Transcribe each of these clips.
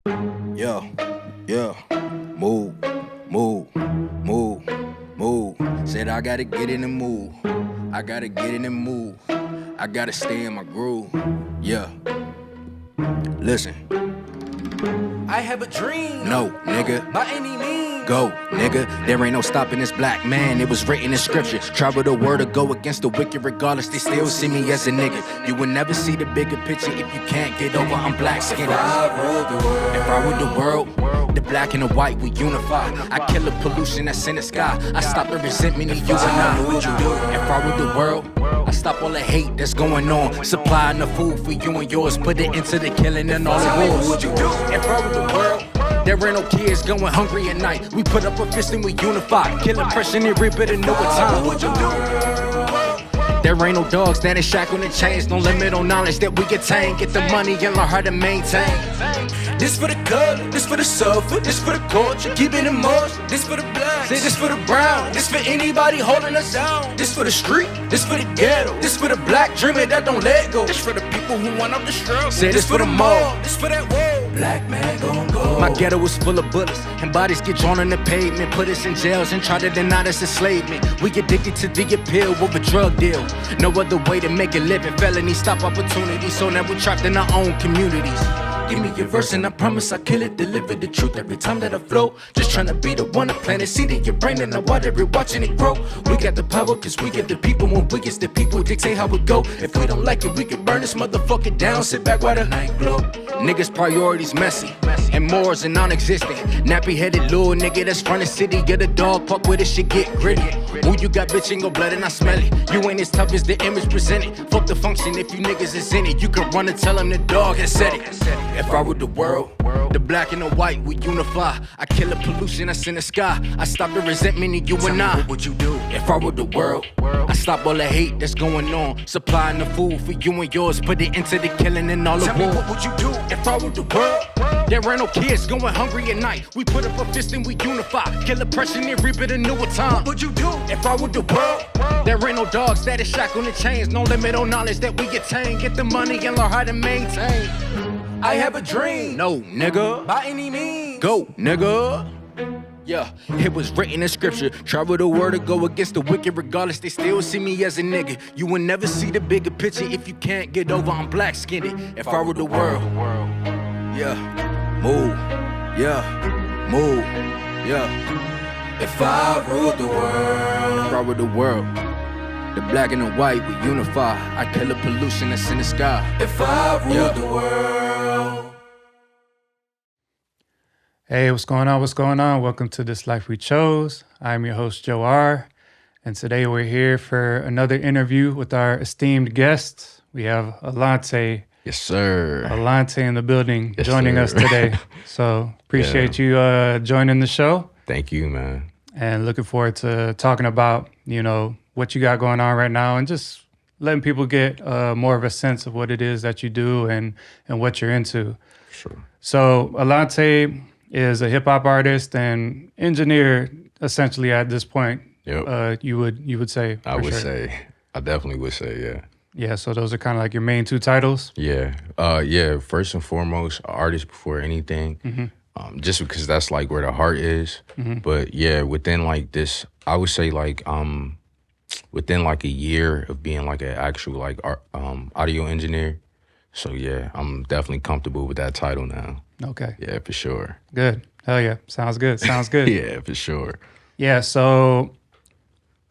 Yeah, yeah. Move, move, move, move. Said I gotta get in the mood. I gotta get in the mood. I gotta stay in my groove. Yeah. Listen. I have a dream. No, nigga. By any means. Go, nigga. There ain't no stopping this black man. It was written in scripture. Travel the world to go against the wicked. Regardless, they still see me as a nigga. You will never see the bigger picture if you can't get over. I'm black skinned. If I ruled the world. If I ruled the world, the black and the white we unify. I kill the pollution that's in the sky. I stop the resentment of you and I. If I ruled the world, I stop all the hate that's going on. Supplying the food for you and yours. Put it into the killing and all the wars. If I ruled the world, there ain't no kids going hungry at night. We put up a fist and we unify. Kill oppression and reap it in no time. What you do? There ain't no dogs that is shackled and chains. No limit on knowledge that we attain. Get the money and learn how to maintain. This for the color, this for the sulfur, this for the culture. Keep it in motion. This for the black, say this for the brown. This for anybody holding us down. This for the street, this for the ghetto. This for the black dreamer that don't let go. This for the people who want up the struggle. Say this for the mall, this for that wall. Black man gon' go. My ghetto was full of bullets and bodies get drawn on the pavement. Put us in jails and try to deny us enslavement. We get addicted to the appeal of a drug deal. No other way to make a living. Felony stop opportunities. So now we're trapped in our own communities. Give me your verse and I promise I'll kill it. Deliver the truth every time that I flow. Just tryna be the one to plant a seed in your brain and I water it, watching it grow. We got the power cause we get the people. When we get the people dictate how it go. If we don't like it, we can burn this motherfucker down. Sit back while the night glow. Niggas priorities messy and morals are non-existent. Nappy-headed little nigga that's front of city. Get a dog park where this shit get gritty. Who you got bitch in your blood and I smell it. You ain't as tough as the image presented. Fuck the function if you niggas is in it. You can run and tell them the dog has said it. If I ruled the world, the black and the white we unify. I kill the pollution that's in the sky. I stop the resentment in you and I. What would you do? If I ruled the world, I stop all the hate that's going on. Supplying the food for you and yours. Put it into the killing and all the war. What would you do? If I ruled the world, there ain't no kids going hungry at night. We put up a fist and we unify. Kill oppression and reap it a newer time. What would you do? If I ruled the world, there ain't no dogs that is shackled and chains. No limit on knowledge that we attain. Get the money and learn how to maintain. I have a dream. No, nigga. By any means. Go, nigga. Yeah, it was written in scripture. Travel the world to go against the wicked. Regardless, they still see me as a nigga. You will never see the bigger picture if you can't get over. I'm black skinned. If I ruled the world, yeah, move, yeah, move, yeah. If I ruled the world, if I ruled the world, the black and the white we unify. I kill the pollution that's in the sky. If I ruled the world. Hey, what's going on? What's going on? Welcome to This Life We Chose. I'm your host, Joe R. And today we're here for another interview with our esteemed guests. We have Alante. Yes, sir. Alante in the building Yes, joining sir. us today. So appreciate you joining the show. Thank you, man. And looking forward to talking about, what you got going on right now and just letting people get more of a sense of what it is that you do and what you're into. Sure. So Alante is a hip hop artist and engineer, essentially at this point. Yep. You would say. I would sure. say. I definitely would say, yeah. Yeah. So those are kind of like your main two titles. Yeah. Yeah. First and foremost, artist before anything. Mm-hmm. Just because that's like where the heart is. Mm-hmm. But yeah, within like this, I would say like within like a year of being like an actual like audio engineer. So yeah, I'm definitely comfortable with that title now. Okay. Yeah, for sure. Good. Hell yeah. Sounds good. Sounds good. Yeah, for sure. Yeah. So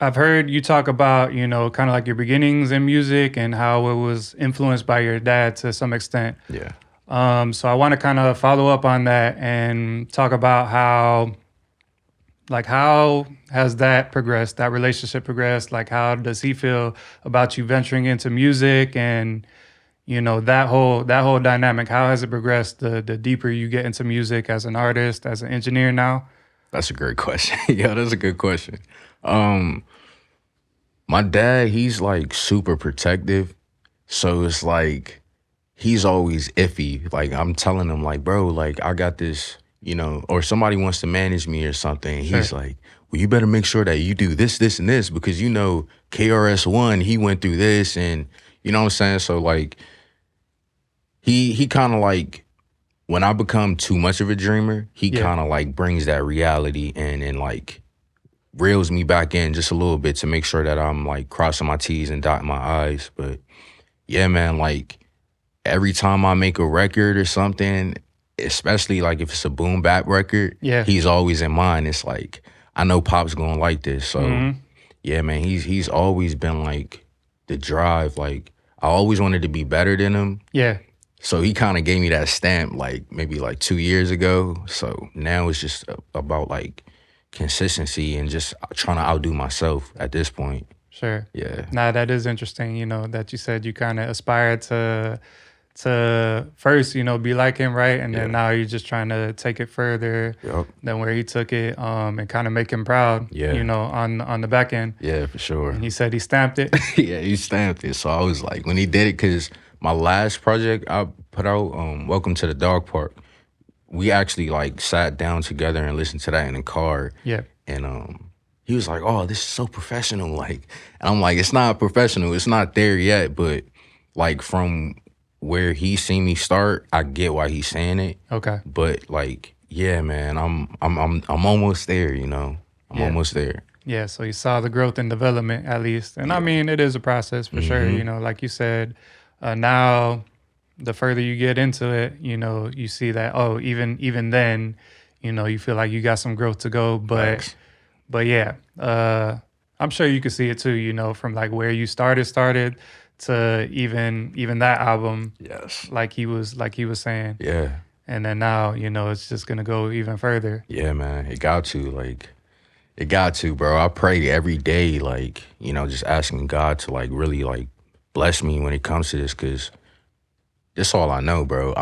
I've heard you talk about, kind of like your beginnings in music and how it was influenced by your dad to some extent. Yeah. So I want to kind of follow up on that and talk about how has that progressed, that relationship progressed? Like, how does he feel about you venturing into music and, that whole dynamic? How has it progressed the deeper you get into music as an artist, as an engineer now? That's a great question. Yeah, that's a good question. My dad, he's like super protective. So it's like, he's always iffy. Like I'm telling him like, bro, like I got this, or somebody wants to manage me or something. Sure. He's like, well, you better make sure that you do this, this, and this because KRS-One, he went through this and you know what I'm saying? So like, he kind of like when I become too much of a dreamer, he Yeah. kind of like brings that reality in and like reels me back in just a little bit to make sure that I'm like crossing my T's and dotting my I's. But yeah, man, like every time I make a record or something, especially like if it's a boom bap record, Yeah. he's always in mind. It's like, I know Pop's gonna like this. So yeah, man, he's always been like the drive. Like I always wanted to be better than him. Yeah. So he kind of gave me that stamp like maybe like 2 years ago. So now it's just about like consistency and just trying to outdo myself at this point. Sure. Yeah. Nah, that is interesting, you know, that you said you kind of aspired to first, you know, be like him, right? And then now you're just trying to take it further Yep. than where he took it, and kind of make him proud, Yeah. you know, on the back end. Yeah, for sure. And he said he stamped it. Yeah, he stamped it. So I was like, when he did it, because my last project I put out, Welcome to the Dog Park, we actually like sat down together and listened to that in the car. Yeah. And he was like, oh, this is so professional. Like, and I'm like, it's not professional. It's not there yet. But like from where he seen me start, I get why he's saying it. Okay. But like, yeah, man, I'm almost there, you know. I'm almost there. Yeah, so you saw the growth and development at least. And I mean, it is a process for sure. You know, like you said, now the further you get into it, you know, you see that, oh, even then, you know, you feel like you got some growth to go. Facts. But yeah, I'm sure you could see it too, you know, from like where you started to even that album, Yes. like he was saying. Yeah. And then now, you know, it's just gonna go even further. Yeah, man. It got to, bro. I pray every day, like, you know, just asking God to like really like bless me when it comes to this, because that's all I know, bro.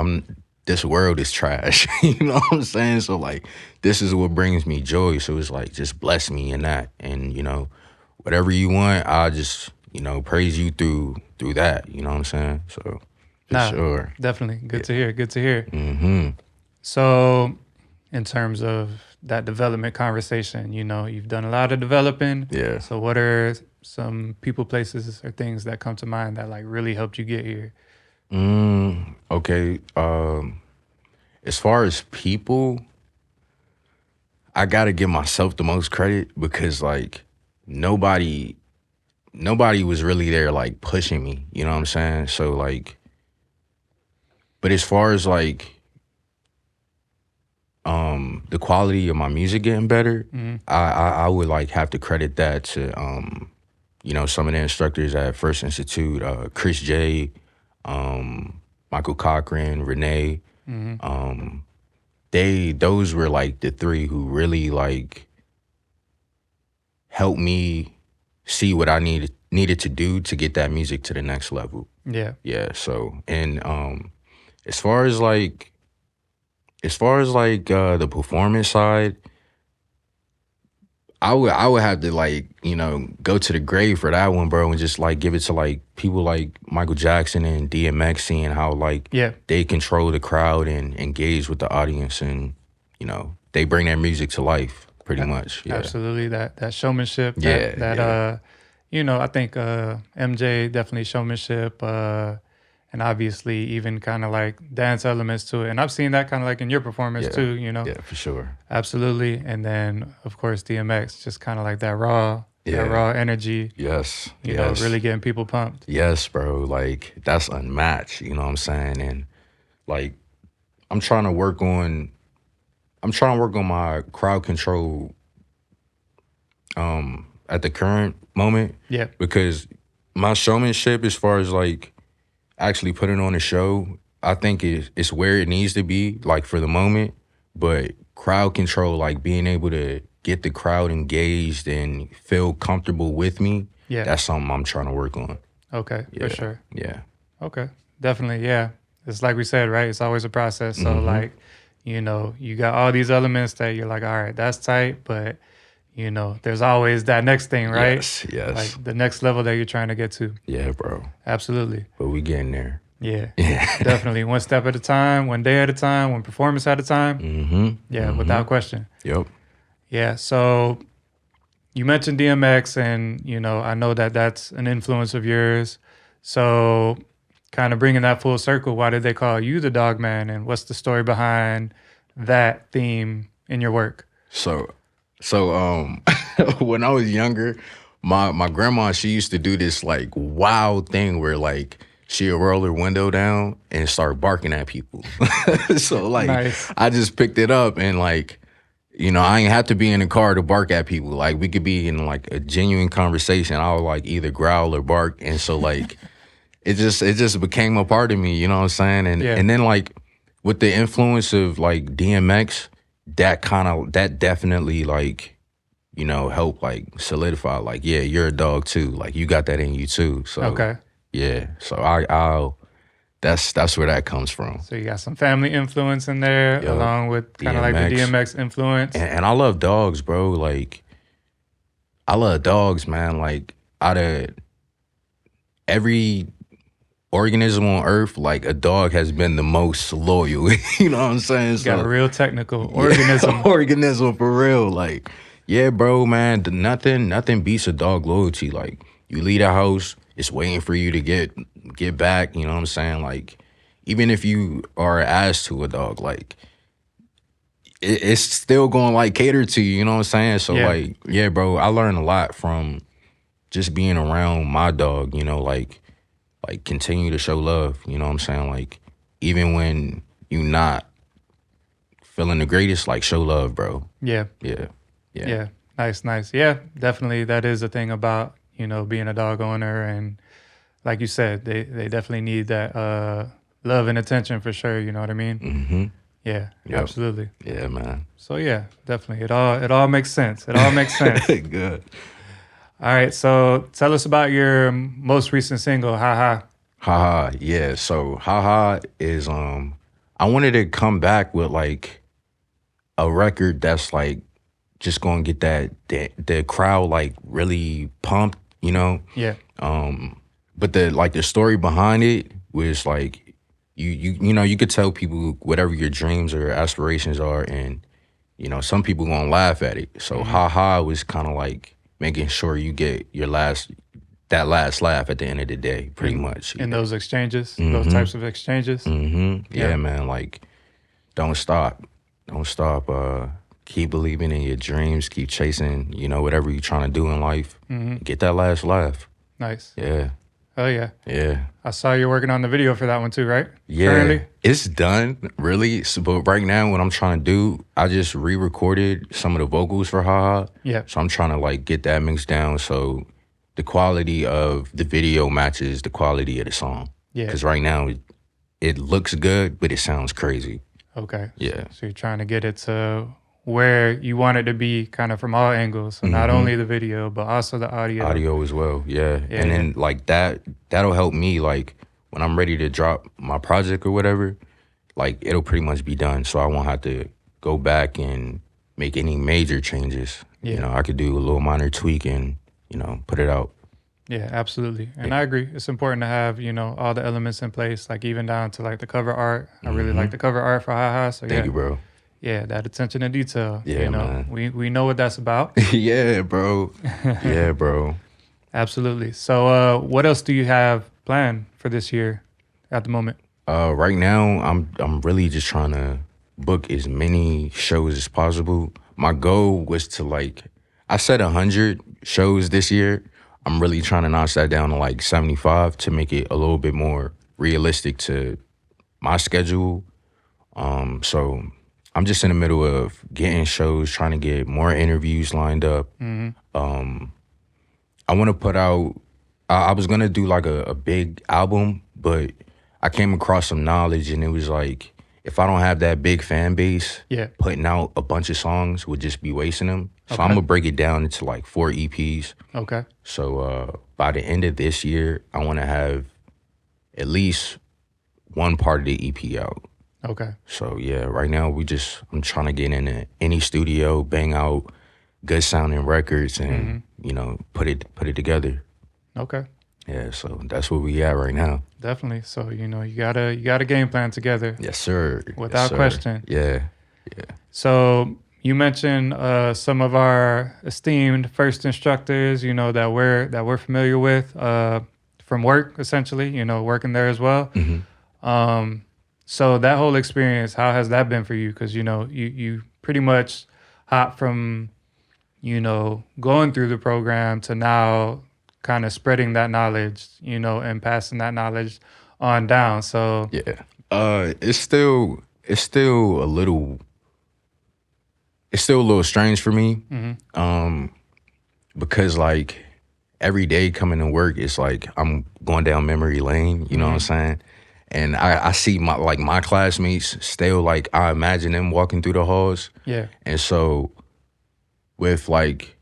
This world is trash. You know what I'm saying? So like, this is what brings me joy. So it's like, just bless me in that. And, you know, whatever you want, I'll just, you know, praise you through that. You know what I'm saying? So for sure. Definitely. Good to hear. Good to hear. Mm-hmm. So in terms of that development conversation, you know, you've done a lot of developing. Yeah. So what are some people, places, or things that come to mind that like really helped you get here? Okay. As far as people, I gotta give myself the most credit, because like nobody was really there like pushing me, you know what I'm saying? So like, but as far as like the quality of my music getting better, I would like have to credit that to you know, some of the instructors at First Institute, Chris J, Michael Cochran, Renee. Those were like the three who really like helped me see what I needed to do to get that music to the next level. Yeah. Yeah. So, and as far as like the performance side, I would have to like, you know, go to the grave for that one, bro, and just like give it to like people like Michael Jackson and DMX, seeing how like they control the crowd and engage with the audience, and you know, they bring their music to life pretty much. Yeah. Absolutely. That showmanship. Yeah. You know, I think MJ definitely showmanship. And obviously even kind of like dance elements to it. And I've seen that kind of like in your performance too, you know? Yeah, for sure. Absolutely. And then, of course, DMX, just kind of like that raw energy. Yes. You know, really getting people pumped. Yes, bro. Like, that's unmatched, you know what I'm saying? And like, I'm trying to work on my crowd control at the current moment. Yeah. Because my showmanship, as far as like actually putting on a show, I think it's where it needs to be, like for the moment. But crowd control, like being able to get the crowd engaged and feel comfortable with me, that's something I'm trying to work on. Okay, for sure. Yeah. Okay, definitely, yeah. It's like we said, right? It's always a process. So like, you know, you got all these elements that you're like, all right, that's tight, but you know, there's always that next thing, right? Yes. Like the next level that you're trying to get to. Yeah, bro. Absolutely. But we getting there. Yeah. Definitely. One step at a time, one day at a time, one performance at a time. Yeah, without question. Yep. Yeah. So you mentioned DMX, and, you know, I know that that's an influence of yours. So kind of bringing that full circle, why did they call you the dog man? And what's the story behind that theme in your work? So when I was younger, my grandma, she used to do this like wild thing where like she'd roll her window down and start barking at people. So like Nice. I just picked it up and like, you know, I ain't have to be in the car to bark at people. Like we could be in like a genuine conversation. I would like either growl or bark. And so like it just became a part of me, you know what I'm saying? And then like with the influence of like DMX, that definitely like, you know, helped like solidify like, yeah, you're a dog too. Like you got that in you too. So Okay. yeah. So I'll that's where that comes from. So you got some family influence in there, Yup. along with kind of like the DMX influence. And I love dogs, bro. Like I love dogs, man. Like out of every organism on earth, like a dog has been the most loyal. You know what I'm saying? You got a real technical organism. Organism for real. Like, yeah, bro, man. Nothing beats a dog loyalty. Like you leave the house, it's waiting for you to get back. You know what I'm saying? Like, even if you are ass to a dog, like it's still going to like cater to you. You know what I'm saying? So like, yeah, bro, I learned a lot from just being around my dog. You know, like continue to show love. You know what I'm saying? Like even when you not feeling the greatest, like show love, bro. Yeah. Nice. Yeah, definitely. That is a thing about, you know, being a dog owner. And like you said, they definitely need that love and attention for sure. You know what I mean? Mm-hmm. Yeah, Yep. absolutely. Yeah, man. So yeah, definitely. It all makes sense. It all makes sense. Good. All right. So tell us about your most recent single, Ha Ha. Haha, yeah. So Haha is I wanted to come back with like a record that's like just gonna get the crowd like really pumped, you know? Yeah. But the story behind it was like you know, you could tell people whatever your dreams or aspirations are, and you know, some people gonna laugh at it. So Haha was kind of like making sure you get that last laugh at the end of the day, pretty much. In those exchanges, those types of exchanges. Yeah, man. Like, don't stop. Keep believing in your dreams. Keep chasing, you know, whatever you're trying to do in life. Get that last laugh. Nice. Yeah. Oh yeah. Yeah. I saw you're working on the video for that one too, right? Yeah. Currently? It's done, really. So, but right now, what I'm trying to do, I just re-recorded some of the vocals for Haha. Yeah. So I'm trying to like get that mixed down so the quality of the video matches the quality of the song. Yeah. Because right now, it looks good, but it sounds crazy. Okay. Yeah. So you're trying to get it to where you want it to be, kind of from all angles. So not only the video, but also the audio. Audio as well, yeah. And then like that'll help me like when I'm ready to drop my project or whatever, like it'll pretty much be done. So I won't have to go back and make any major changes. Yeah. You know, I could do a little minor tweak and, you know, put it out. Yeah, absolutely. And I agree. It's important to have, you know, all the elements in place, like even down to like the cover art. I really like the cover art for Haha. So Thank you, bro. Yeah, that attention to detail. Yeah, you know, man. We know what that's about. Yeah, bro. Yeah, bro. Absolutely. So what else do you have planned for this year at the moment? Right now, I'm really just trying to book as many shows as possible. My goal was to like, I said 100 shows this year. I'm really trying to notch that down to like 75 to make it a little bit more realistic to my schedule. So I'm just in the middle of getting shows, trying to get more interviews lined up. I want to put out, I was going to do like a big album, but I came across some knowledge and it was like, if I don't have that big fan base, putting out a bunch of songs would just be wasting them. So I'm going to break it down into like 4 EPs. Okay. So by the end of this year, I want to have at least one part of the EP out. Okay. So yeah, right now I'm trying to get in any studio, bang out good sounding records and, you know, put it together. Okay. Yeah, so that's where we at right now. Definitely. So, you know, you got a game plan together. Yes, sir. Without question. Yeah. So you mentioned some of our esteemed first instructors, you know, that we're familiar with. from work, essentially, you know, working there as well. Mm-hmm. So that whole experience, how has that been for you? Because, you know, you pretty much hop from, you know, going through the program to now kind of spreading that knowledge, you know, and passing that knowledge on down. So Yeah. It's still a little strange for me. Because like every day coming to work, it's like I'm going down memory lane, you know what I'm saying? And I see my classmates still, like I imagine them walking through the halls. yeah, And so with like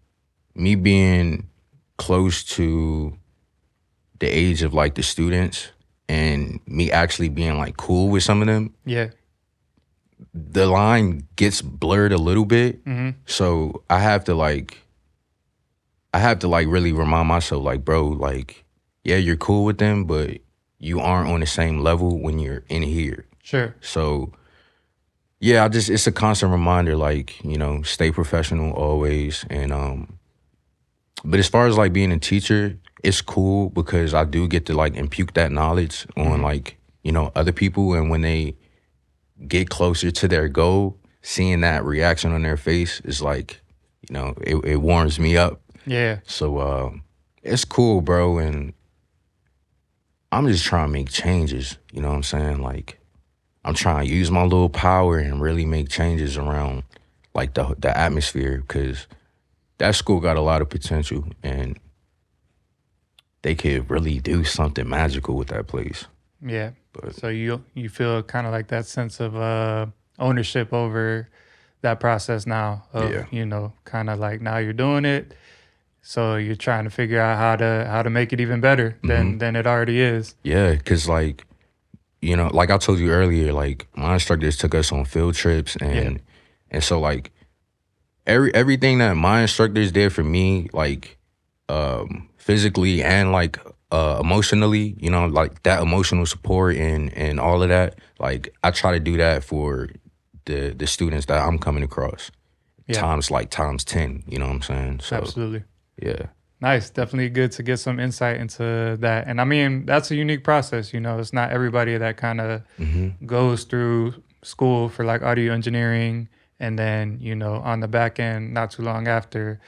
me being close to the age of like the students and me actually being like cool with some of them, yeah, the line gets blurred a little bit. So I have to like really remind myself, like, bro, like, yeah, you're cool with them, but you aren't on the same level when you're in here. sure, So yeah, it's a constant reminder, like, you know, stay professional always. And but as far as like being a teacher, it's cool because I do get to like impute that knowledge on like, you know, other people. And when they get closer to their goal, seeing that reaction on their face is like, you know, it warms me up. yeah, So it's cool, bro. And I'm just trying to make changes, you know what I'm saying? Like, I'm trying to use my little power and really make changes around like the atmosphere, because that school got a lot of potential and they could really do something magical with that place. yeah. But So you feel kind of like that sense of ownership over that process now of, Yeah. you know, kind of like now you're doing it. So you're trying to figure out how to make it even better than it already is. yeah, because like, you know, like I told you earlier, like my instructors took us on field trips and so like everything that my instructors did for me, like physically and like emotionally, you know, like that emotional support and all of that, like I try to do that for the students that I'm coming across. Yeah. Times 10, you know what I'm saying? So Absolutely. yeah. Nice. Definitely good to get some insight into that. And I mean, that's a unique process. You know, it's not everybody that kind of goes through school for like audio engineering and then, you know, on the back end, not too long after,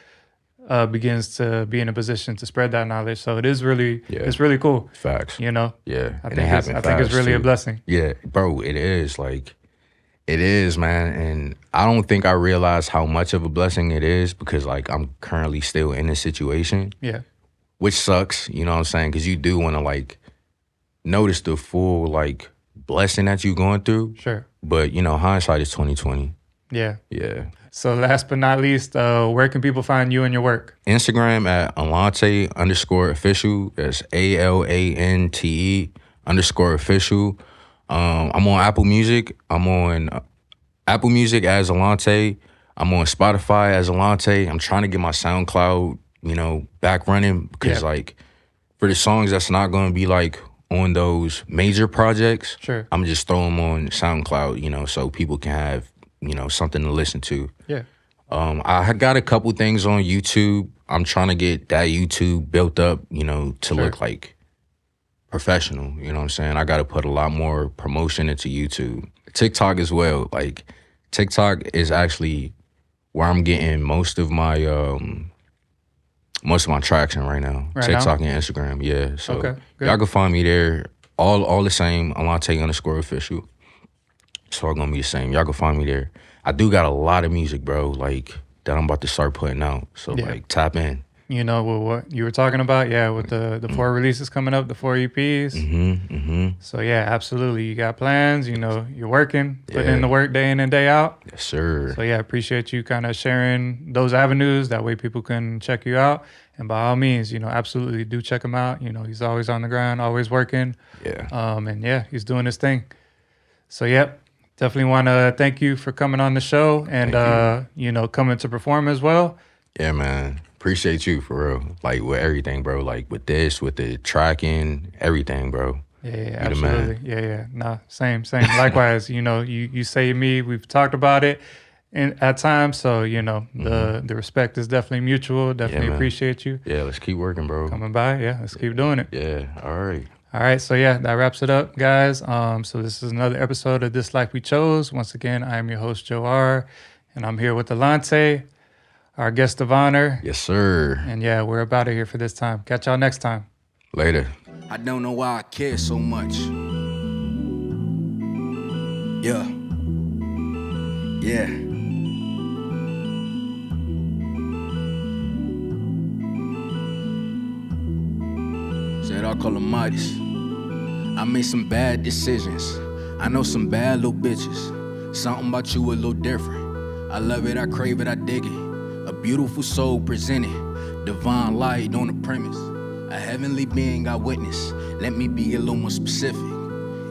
begins to be in a position to spread that knowledge. So it is really, it's really cool. Facts. You know, Yeah. I And think it happened I think it's fast, really a too. blessing. Yeah, bro, it is. Like, it is, man. And I don't think I realized how much of a blessing it is because, like, I'm currently still in this situation, Yeah. which sucks, you know what I'm saying? Because you do want to, like, notice the full, like, blessing that you're going through. Sure. But, you know, hindsight is 2020. Yeah. Yeah. So last but not least, where can people find you and your work? Instagram at Alante_official. That's ALANTE_official. I'm on Apple Music. I'm on Apple Music as Alante. I'm on Spotify as Alante. I'm trying to get my SoundCloud, you know, back running because, like, for the songs that's not going to be, like, on those major projects, Sure. I'm just throwing them on SoundCloud, you know, so people can have, you know, something to listen to. Yeah. I got a couple things on YouTube. I'm trying to get that YouTube built up, you know, to look like professional. You know what I'm saying? I got to put a lot more promotion into YouTube. TikTok as well. Like, TikTok is actually where I'm getting most of my traction right now. Right TikTok now? and Instagram. Yeah. So Okay, good. y'all can find me there. All the same. Alante_official. It's all gonna be the same. Y'all can find me there. I do got a lot of music, bro, like that I'm about to start putting out. So like tap in. You know what you were talking about, with the 4 releases coming up, the 4 EPs. So yeah, absolutely. You got plans. You know, you're working, putting in the work day in and day out. Yes, sir. So yeah, appreciate you kind of sharing those avenues. That way people can check you out. And by all means, you know, absolutely do check him out. You know, he's always on the ground, always working. Yeah. And yeah, he's doing his thing. So yep. Definitely want to thank you for coming on the show and, you know, coming to perform as well. Yeah, man. Appreciate you for real. Like with everything, bro. Like with this, with the tracking, everything, bro. Yeah, absolutely. Yeah. Nah, same. Likewise, you know, you say me, we've talked about it. at times. So, you know, the respect is definitely mutual. Definitely man. appreciate you Yeah, let's keep working, bro. coming by. Yeah, let's keep doing it. Yeah, all right. All right, so yeah, that wraps it up, guys. So this is another episode of This Life We Chose. Once again, I am your host, Joe R., and I'm here with Alante, our guest of honor. Yes, sir. And yeah, we're about it here for this time. Catch y'all next time. Later. I don't know why I care so much. Yeah. Yeah. Said I call him Midas. I made some bad decisions. I know some bad little bitches. Something about you a little different. I love it, I crave it, I dig it. A beautiful soul presented. Divine light on the premise. A heavenly being I witness. Let me be a little more specific.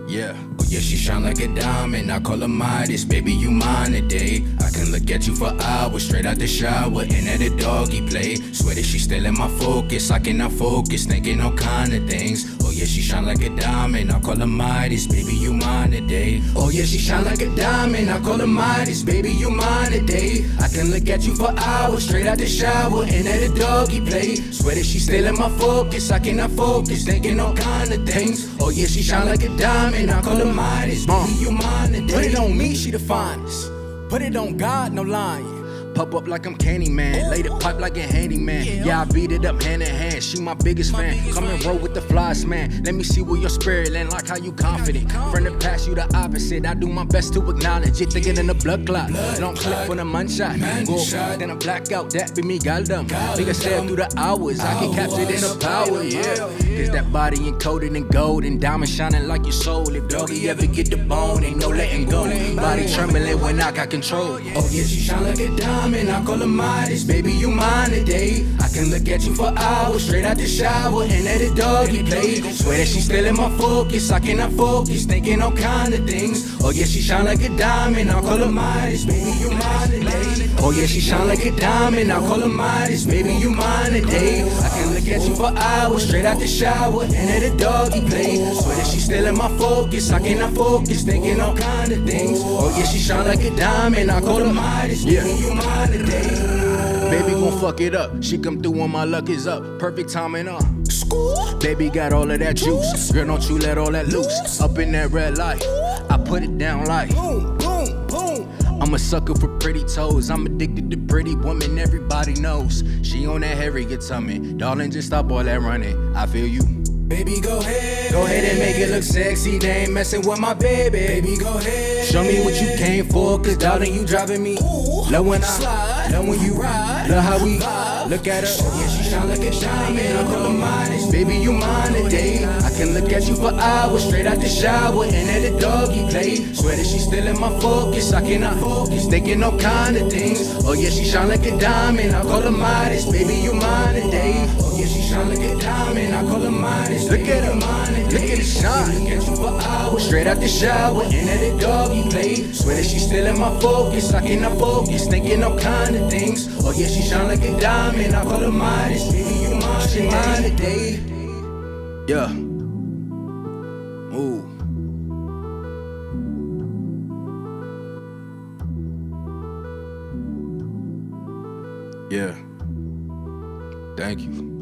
Yeah. Oh yeah, she shine like a diamond. I call her Midas, baby, you mine today. I can look at you for hours, straight out the shower, and at a doggy play. Swear that she still in my focus. I cannot focus, thinking all kind of things. Oh yeah, she shine like a diamond. I call her Midas, baby, you mine today. Oh yeah, she shine like a diamond. I call her Midas, baby, you mine today. I can look at you for hours, straight out the shower, and at a doggy play. Swear that she still in my focus. I cannot focus, thinking all kind of things. Oh yeah, she shine like a diamond. I call her Midas, baby, you mine today. Put it on me, she the finest. Put it on God, no lying. Pop up like I'm Candyman, lay the pipe like a handyman. Yeah, I beat it up hand in hand. She my biggest fan. Come and roll with the flies, man. Let me see where your spirit land, like how you confident. From the past, you the opposite. I do my best to acknowledge it. Thinking in the blood clot. Don't click when a man shot. Go then I black out. That be me, goddamn. Nigga said through the hours, I can capture it in the power, yeah. Cause that body encoded in gold and diamonds shining like your soul. If doggy ever get the bone, ain't no letting go. Body trembling when I got control. Oh yeah, she shine like a diamond. I call her Midas, baby, you mine today. I can look at you for hours, straight out the shower, and at a doggy play. Swear that she still in my focus. I cannot focus, thinking all kind of things. Oh yeah, she shine like a diamond. I call her Midas, baby, you mine today. Oh yeah, she shine like a diamond. I call her Midas, baby, you mine today. I can look at you for hours, straight out the shower, and at a doggy play. Swear that she still in my focus. I cannot focus, thinking all kind of things. Oh yeah, she shine like a diamond. I call her Midas, baby, you mine today. Baby gon' fuck it up. She come through when my luck is up. Perfect timing up. Baby got all of that juice. Girl, don't you let all that loose. Up in that red light, I put it down like boom, boom, boom. I'm a sucker for pretty toes. I'm addicted to pretty women, everybody knows. She on that heavy guitar, man. Darling, just stop all that running. I feel you. Baby, go ahead and make it look sexy. They ain't messing with my baby. Baby, go ahead. Show me what you came for, cause darling, you driving me. Love when I slide, love when you ride. Love how we vibe. Look at her, yeah, she shine like a diamond. I call her Midas, baby, you mine today. I can look at you for hours, straight out the shower, and at a doggy play. Swear that she still in my focus. I cannot focus, thinking all kind of things. Oh yeah, she shine like a diamond. I call her Midas, baby, you mine today. Oh yeah, she shine like a diamond. I call her Midas. Look at her, look at it shine. Look at you for hours, straight out the shower, and at a doggy play. Swear that she still in my focus. I cannot focus, thinking all kind of things. Oh yeah, she shine like a diamond. I call her Midas, baby, you mine, she mine today. Yeah. Ooh. Yeah. Thank you.